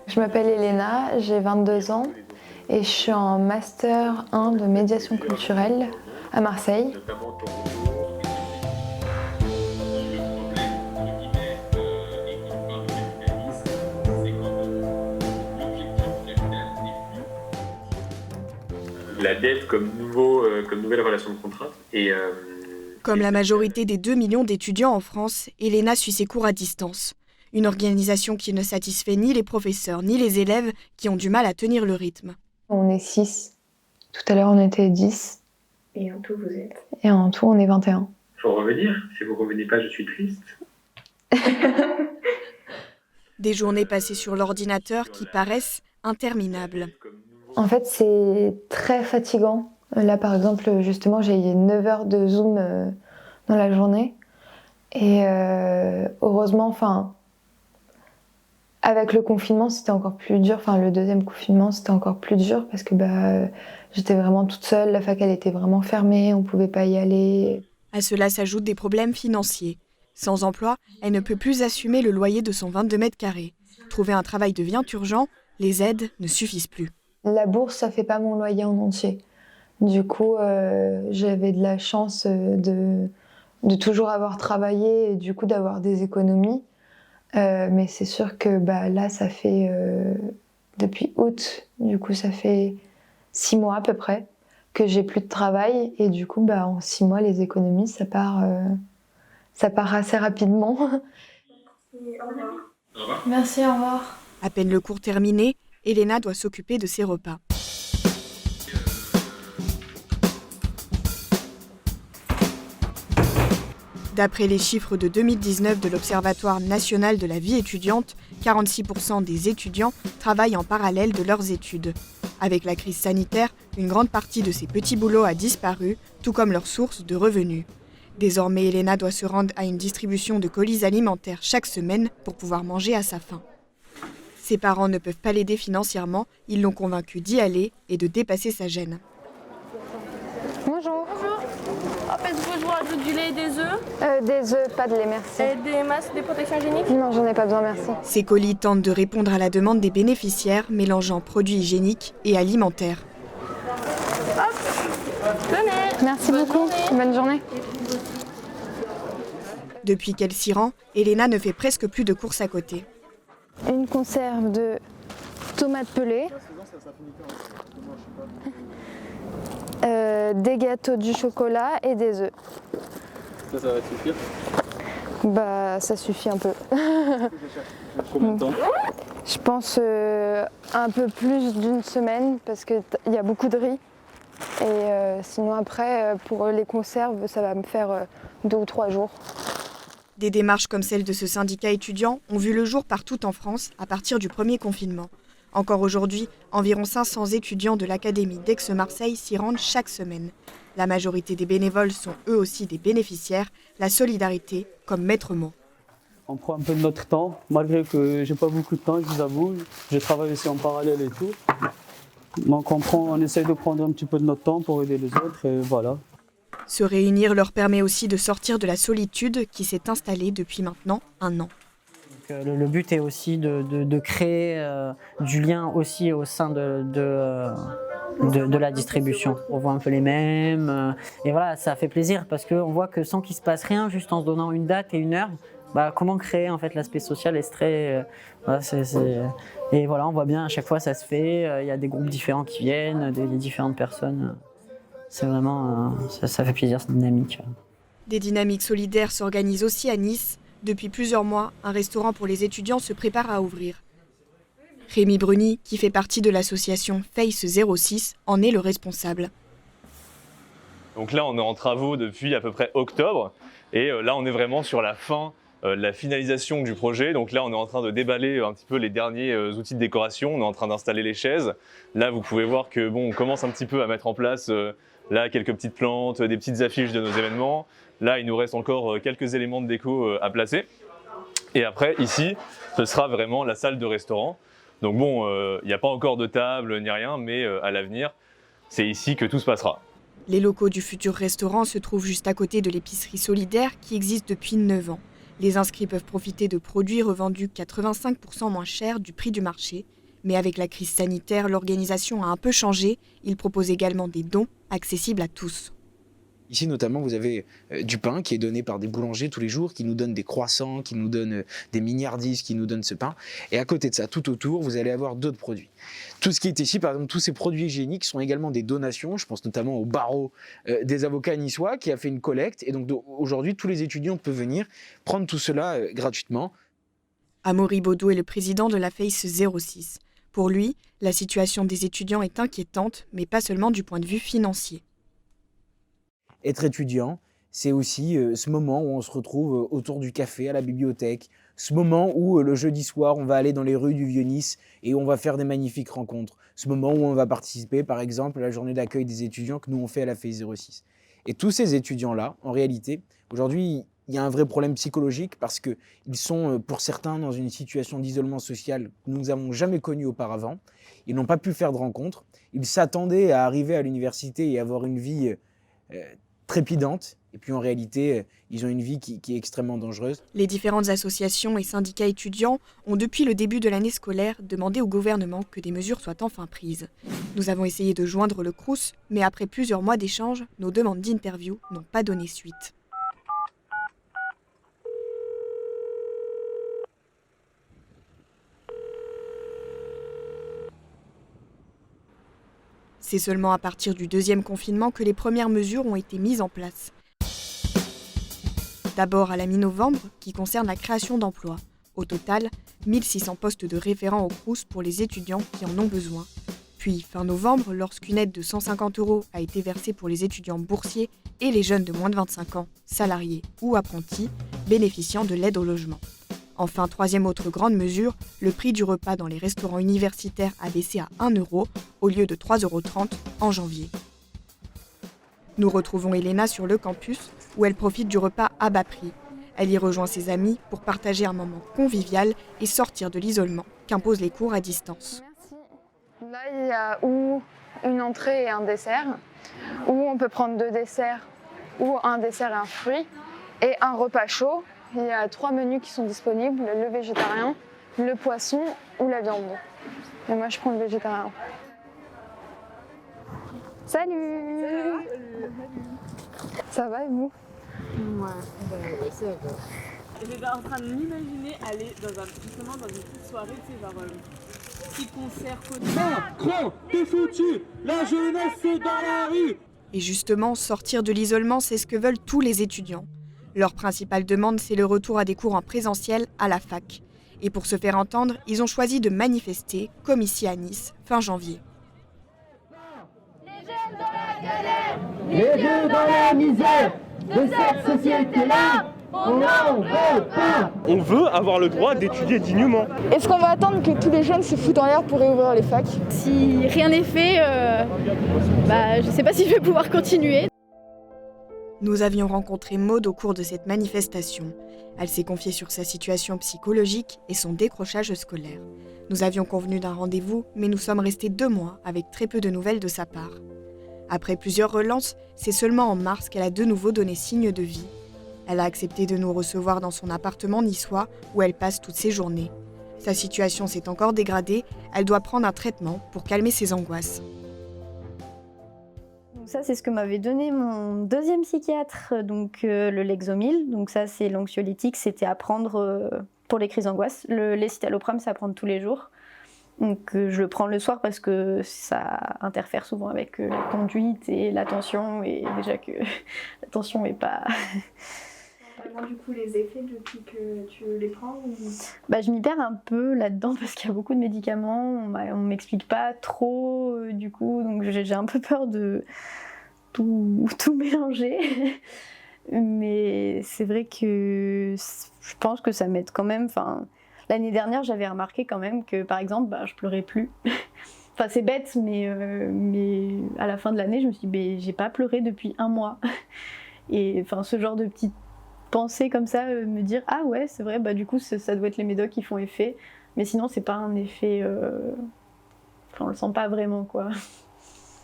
Je m'appelle Elena, j'ai 22 ans et je suis en Master 1 de médiation culturelle à Marseille. La dette comme nouvelle relation de contrainte. Comme la majorité des 2 millions d'étudiants en France, Elena suit ses cours à distance. Une organisation qui ne satisfait ni les professeurs ni les élèves qui ont du mal à tenir le rythme. On est 6. Tout à l'heure, on était 10. Et en tout, vous êtes ? Et en tout, on est 21. Faut revenir. Si vous revenez pas, je suis triste. Des journées passées sur l'ordinateur qui paraissent interminables. En fait, c'est très fatigant. Là, par exemple, justement, j'ai 9 heures de Zoom dans la journée. Et heureusement, avec le confinement, c'était encore plus dur. Le deuxième confinement, c'était encore plus dur parce que j'étais vraiment toute seule. La fac, elle était vraiment fermée, on ne pouvait pas y aller. À cela s'ajoutent des problèmes financiers. Sans emploi, elle ne peut plus assumer le loyer de son 22 mètres carrés. Trouver un travail devient urgent, les aides ne suffisent plus. La bourse, ça ne fait pas mon loyer en entier. Du coup, j'avais de la chance de toujours avoir travaillé et du coup d'avoir des économies. Mais c'est sûr que là, ça fait depuis août, du coup ça fait 6 mois à peu près que j'ai plus de travail et du coup en 6 mois les économies ça part assez rapidement. Au revoir. Merci, au revoir. À peine le cours terminé, Elena doit s'occuper de ses repas. D'après les chiffres de 2019 de l'Observatoire national de la vie étudiante, 46% des étudiants travaillent en parallèle de leurs études. Avec la crise sanitaire, une grande partie de ces petits boulots a disparu, tout comme leur source de revenus. Désormais, Elena doit se rendre à une distribution de colis alimentaires chaque semaine pour pouvoir manger à sa faim. Ses parents ne peuvent pas l'aider financièrement, ils l'ont convaincue d'y aller et de dépasser sa gêne. Bonjour. Bonjour. Est-ce que je vous rajoute du lait et des œufs ? Des œufs, pas de lait, merci. Et des masques, des protections hygiéniques ? Non, j'en ai pas besoin, merci. Ces colis tentent de répondre à la demande des bénéficiaires, mélangeant produits hygiéniques et alimentaires. Hop, tenez. Merci beaucoup. Bonne journée. Depuis qu'elle s'y rend, Elena ne fait presque plus de courses à côté. Une conserve de tomates pelées. Des gâteaux, du chocolat et des œufs. Ça va suffire ? Ça suffit un peu. Combien de temps ? Je pense un peu plus d'une semaine parce qu'il y a beaucoup de riz. Et sinon après, pour les conserves, ça va me faire 2 ou 3 jours. Des démarches comme celle de ce syndicat étudiant ont vu le jour partout en France à partir du premier confinement. Encore aujourd'hui, environ 500 étudiants de l'Académie d'Aix-Marseille s'y rendent chaque semaine. La majorité des bénévoles sont eux aussi des bénéficiaires, la solidarité comme maître mot. On prend un peu de notre temps, malgré que j'ai pas beaucoup de temps, je vous avoue. Je travaille aussi en parallèle et tout. Donc on essaye de prendre un petit peu de notre temps pour aider les autres et voilà. Se réunir leur permet aussi de sortir de la solitude qui s'est installée depuis maintenant 1 an. Le but est aussi de créer du lien aussi au sein de la distribution. On voit un peu les mêmes et voilà, ça fait plaisir parce qu'on voit que sans qu'il se passe rien, juste en se donnant une date et une heure, comment créer en fait l'aspect social est très... Et voilà, on voit bien à chaque fois ça se fait, il y a des groupes différents qui viennent, des différentes personnes. C'est vraiment, ça fait plaisir cette dynamique. Des dynamiques solidaires s'organisent aussi à Nice. Depuis plusieurs mois, un restaurant pour les étudiants se prépare à ouvrir. Rémi Bruni, qui fait partie de l'association Face 06, en est le responsable. Donc là, on est en travaux depuis à peu près octobre. Et là, on est vraiment sur la fin, la finalisation du projet. Donc là, on est en train de déballer un petit peu les derniers outils de décoration. On est en train d'installer les chaises. Là, vous pouvez voir que on commence un petit peu à mettre en place là quelques petites plantes, des petites affiches de nos événements. Là, il nous reste encore quelques éléments de déco à placer. Et après, ici, ce sera vraiment la salle de restaurant. Donc il n'y a pas encore de table ni rien, mais à l'avenir, c'est ici que tout se passera. Les locaux du futur restaurant se trouvent juste à côté de l'épicerie solidaire qui existe depuis 9 ans. Les inscrits peuvent profiter de produits revendus 85% moins cher du prix du marché. Mais avec la crise sanitaire, l'organisation a un peu changé. Il propose également des dons accessibles à tous. Ici notamment, vous avez du pain qui est donné par des boulangers tous les jours, qui nous donnent des croissants, qui nous donnent des mignardises, qui nous donnent ce pain. Et à côté de ça, tout autour, vous allez avoir d'autres produits. Tout ce qui est ici, par exemple, tous ces produits hygiéniques sont également des donations. Je pense notamment au barreau des avocats niçois qui a fait une collecte. Et donc aujourd'hui, tous les étudiants peuvent venir prendre tout cela gratuitement. Amaury Baudou est le président de la FACE 06. Pour lui, la situation des étudiants est inquiétante, mais pas seulement du point de vue financier. Être étudiant, c'est aussi ce moment où on se retrouve autour du café, à la bibliothèque, ce moment où le jeudi soir, on va aller dans les rues du Vieux-Nice et on va faire des magnifiques rencontres, ce moment où on va participer, par exemple, à la journée d'accueil des étudiants que nous on fait à la FACE 06. Et tous ces étudiants-là, en réalité, aujourd'hui, il y a un vrai problème psychologique parce qu'ils sont, pour certains, dans une situation d'isolement social que nous n'avons jamais connue auparavant. Ils n'ont pas pu faire de rencontres. Ils s'attendaient à arriver à l'université et avoir une vie trépidante. Et puis en réalité, ils ont une vie qui est extrêmement dangereuse. Les différentes associations et syndicats étudiants ont depuis le début de l'année scolaire demandé au gouvernement que des mesures soient enfin prises. Nous avons essayé de joindre le Crous, mais après plusieurs mois d'échanges, nos demandes d'interview n'ont pas donné suite. C'est seulement à partir du deuxième confinement que les premières mesures ont été mises en place. D'abord à la mi-novembre, qui concerne la création d'emplois. Au total, 1600 postes de référents au Crous pour les étudiants qui en ont besoin. Puis, fin novembre, lorsqu'une aide de 150 € a été versée pour les étudiants boursiers et les jeunes de moins de 25 ans, salariés ou apprentis, bénéficiant de l'aide au logement. Enfin, troisième autre grande mesure, le prix du repas dans les restaurants universitaires a baissé à 1 € au lieu de 3,30 € en janvier. Nous retrouvons Elena sur le campus où elle profite du repas à bas prix. Elle y rejoint ses amis pour partager un moment convivial et sortir de l'isolement qu'imposent les cours à distance. Merci. Là, il y a ou une entrée et un dessert, ou on peut prendre 2 desserts, ou un dessert et un fruit, et un repas chaud. Il y a 3 menus qui sont disponibles, le végétarien, le poisson ou la viande. Et moi, je prends le végétarien. Salut. Ça va et vous? Ouais, ça va. J'étais en train de m'imaginer aller justement dans une petite soirée, tu sais, genre petit concert côté. Macron, t'es foutu, la jeunesse est dans la rue. Et justement, sortir de l'isolement, c'est ce que veulent tous les étudiants. Leur principale demande, c'est le retour à des cours en présentiel à la fac. Et pour se faire entendre, ils ont choisi de manifester, comme ici à Nice, fin janvier. Les jeunes dans la misère de cette société-là, on n'en veut pas. On veut avoir le droit d'étudier dignement. Est-ce qu'on va attendre que tous les jeunes se foutent en l'air pour réouvrir les facs? Si rien n'est fait, je ne sais pas si je vais pouvoir continuer. Nous avions rencontré Maude au cours de cette manifestation. Elle s'est confiée sur sa situation psychologique et son décrochage scolaire. Nous avions convenu d'un rendez-vous, mais nous sommes restés 2 mois avec très peu de nouvelles de sa part. Après plusieurs relances, c'est seulement en mars qu'elle a de nouveau donné signe de vie. Elle a accepté de nous recevoir dans son appartement niçois où elle passe toutes ses journées. Sa situation s'est encore dégradée, elle doit prendre un traitement pour calmer ses angoisses. Donc ça, c'est ce que m'avait donné mon 2e psychiatre, donc le Lexomil. Donc ça, c'est l'anxiolytique, c'était à prendre pour les crises d'angoisse. Le citalopram, c'est à prendre tous les jours. Donc je le prends le soir parce que ça interfère souvent avec la conduite et l'attention, et déjà que l'attention n'est pas... Du coup, les effets depuis que tu les prends ou... Je m'y perds un peu là-dedans parce qu'il y a beaucoup de médicaments, on m'explique pas trop du coup, donc j'ai un peu peur de tout mélanger. Mais c'est vrai que je pense que ça m'aide quand même. L'année dernière, j'avais remarqué quand même que par exemple, je pleurais plus. C'est bête, mais à la fin de l'année, je me suis dit, j'ai pas pleuré depuis 1 mois. Et ce genre de petites penser comme ça, me dire ah ouais c'est vrai, du coup ça doit être les médocs qui font effet, mais sinon c'est pas un effet, on le sent pas vraiment quoi.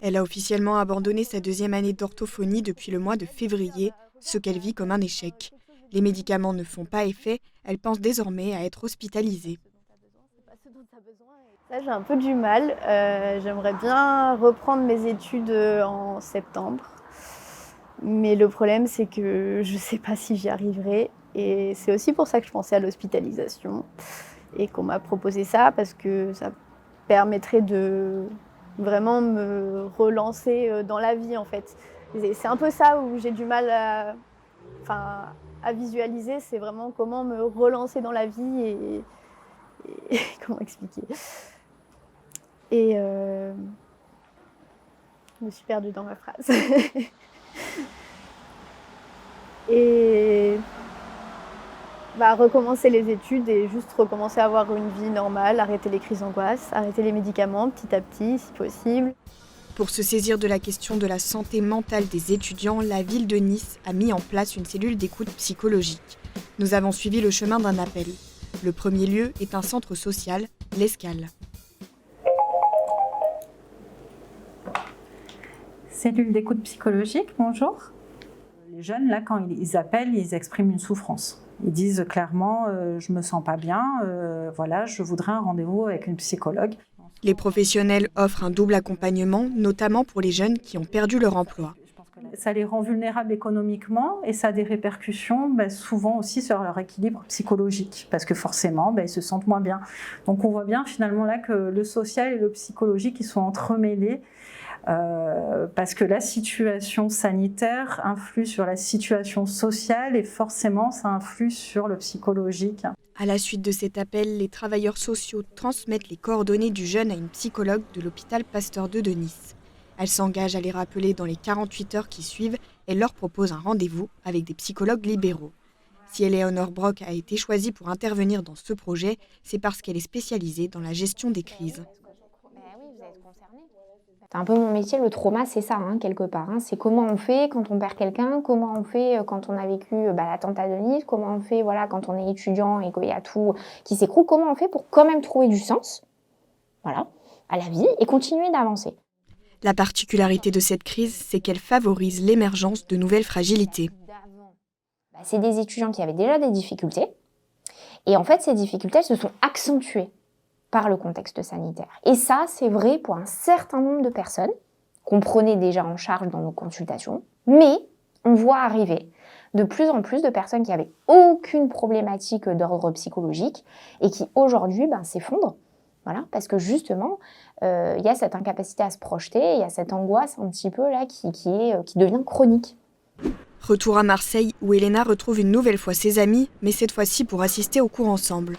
Elle a officiellement abandonné sa 2e année d'orthophonie depuis le mois de février, ce qu'elle vit comme un échec. Les médicaments ne font pas effet, elle pense désormais à être hospitalisée. Ça, j'ai un peu du mal. J'aimerais bien reprendre mes études en septembre. Mais le problème, c'est que je ne sais pas si j'y arriverai. Et c'est aussi pour ça que je pensais à l'hospitalisation. Et qu'on m'a proposé ça, parce que ça permettrait de vraiment me relancer dans la vie, en fait. Et c'est un peu ça où j'ai du mal à visualiser. C'est vraiment comment me relancer dans la vie et comment expliquer. Et je me suis perdue dans ma phrase. Et recommencer les études et juste recommencer à avoir une vie normale, arrêter les crises d'angoisse, arrêter les médicaments petit à petit si possible. Pour se saisir de la question de la santé mentale des étudiants, la ville de Nice a mis en place une cellule d'écoute psychologique. Nous avons suivi le chemin d'un appel. Le premier lieu est un centre social, l'Escale. Cellule d'écoute psychologique, bonjour. Les jeunes, là, quand ils appellent, ils expriment une souffrance. Ils disent clairement je me sens pas bien, voilà, je voudrais un rendez-vous avec une psychologue. Les professionnels offrent un double accompagnement, notamment pour les jeunes qui ont perdu leur emploi. Ça les rend vulnérables économiquement et ça a des répercussions souvent aussi sur leur équilibre psychologique parce que forcément ils se sentent moins bien. Donc on voit bien finalement là que le social et le psychologique ils sont entremêlés parce que la situation sanitaire influe sur la situation sociale et forcément ça influe sur le psychologique. À la suite de cet appel, les travailleurs sociaux transmettent les coordonnées du jeune à une psychologue de l'hôpital Pasteur II de Nice. Elle s'engage à les rappeler dans les 48 heures qui suivent et leur propose un rendez-vous avec des psychologues libéraux. Si Éléonore Brock a été choisie pour intervenir dans ce projet, c'est parce qu'elle est spécialisée dans la gestion des crises. C'est un peu mon métier, le trauma, c'est ça, quelque part. C'est comment on fait quand on perd quelqu'un, comment on fait quand on a vécu l'attentat de Nice, comment on fait quand on est étudiant et qu'il y a tout qui s'écroule, comment on fait pour quand même trouver du sens à la vie et continuer d'avancer. La particularité de cette crise, c'est qu'elle favorise l'émergence de nouvelles fragilités. C'est des étudiants qui avaient déjà des difficultés. Et en fait, ces difficultés elles se sont accentuées par le contexte sanitaire. Et ça, c'est vrai pour un certain nombre de personnes qu'on prenait déjà en charge dans nos consultations. Mais on voit arriver de plus en plus de personnes qui n'avaient aucune problématique d'ordre psychologique et qui aujourd'hui s'effondrent. Voilà, parce que justement, il y a cette incapacité à se projeter, il y a cette angoisse un petit peu là qui devient chronique. Retour à Marseille, où Elena retrouve une nouvelle fois ses amis, mais cette fois-ci pour assister aux cours ensemble.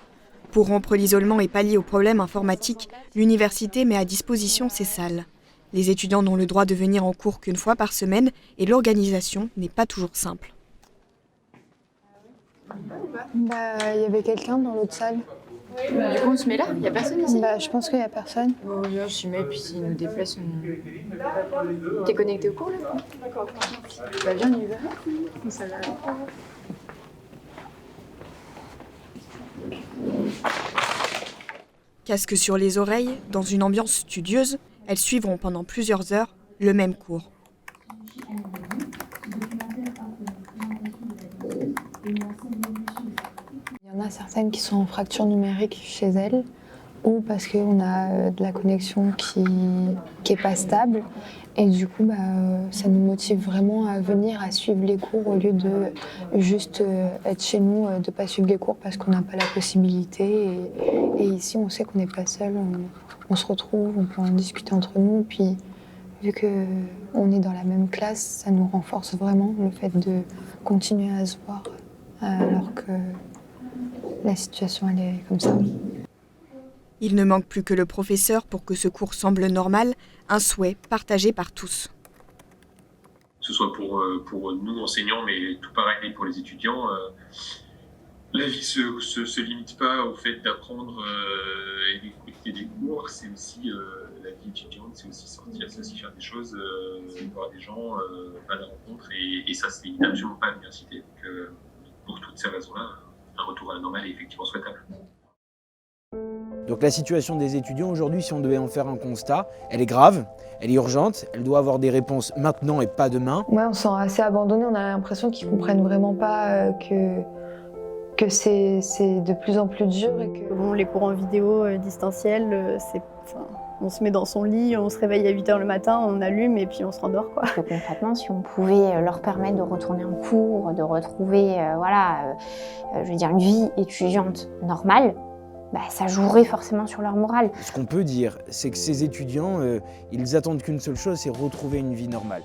Pour rompre l'isolement et pallier aux problèmes informatiques, l'université met à disposition ses salles. Les étudiants n'ont le droit de venir en cours qu'une fois par semaine et l'organisation n'est pas toujours simple. Il y avait quelqu'un dans l'autre salle. Du coup, on se met là? Il n'y a personne ici? Je pense qu'il n'y a personne. Bon, on s'y met, puis s'ils nous déplacent, on... T'es connecté au cours, là? D'accord. Viens, on y va. Ça va. Casque sur les oreilles, dans une ambiance studieuse, elles suivront pendant plusieurs heures le même cours. Il y en a certaines qui sont en fracture numérique chez elles ou parce qu'on a de la connexion qui est pas stable et du coup ça nous motive vraiment à venir à suivre les cours au lieu de juste être chez nous, de pas suivre les cours parce qu'on n'a pas la possibilité et ici on sait qu'on n'est pas seul, on se retrouve, on peut en discuter entre nous puis vu qu'on est dans la même classe, ça nous renforce vraiment le fait de continuer à se voir alors que la situation elle est comme ça. Il ne manque plus que le professeur pour que ce cours semble normal, un souhait partagé par tous. Que ce soit pour nous enseignants, mais tout pareil pour les étudiants, la vie se limite pas au fait d'apprendre et d'écouter des cours, c'est aussi la vie étudiante, c'est aussi sortir, c'est aussi faire des choses, voir des gens, faire des rencontres, et ça se limite absolument pas à l'université. Donc, pour toutes ces raisons-là, un retour à la normale est effectivement souhaitable. Donc la situation des étudiants aujourd'hui, si on devait en faire un constat, elle est grave, elle est urgente, elle doit avoir des réponses maintenant et pas demain. Ouais, on se sent assez abandonné, on a l'impression qu'ils comprennent vraiment pas que c'est de plus en plus dur et que... Bon, les cours en vidéo distanciel, on se met dans son lit, on se réveille à 8h le matin, on allume et puis on se rendort, quoi. Que concrètement, si on pouvait leur permettre de retourner en cours, de retrouver je veux dire, une vie étudiante normale, bah, ça jouerait forcément sur leur morale. Ce qu'on peut dire, c'est que ces étudiants, ils attendent qu'une seule chose, c'est retrouver une vie normale.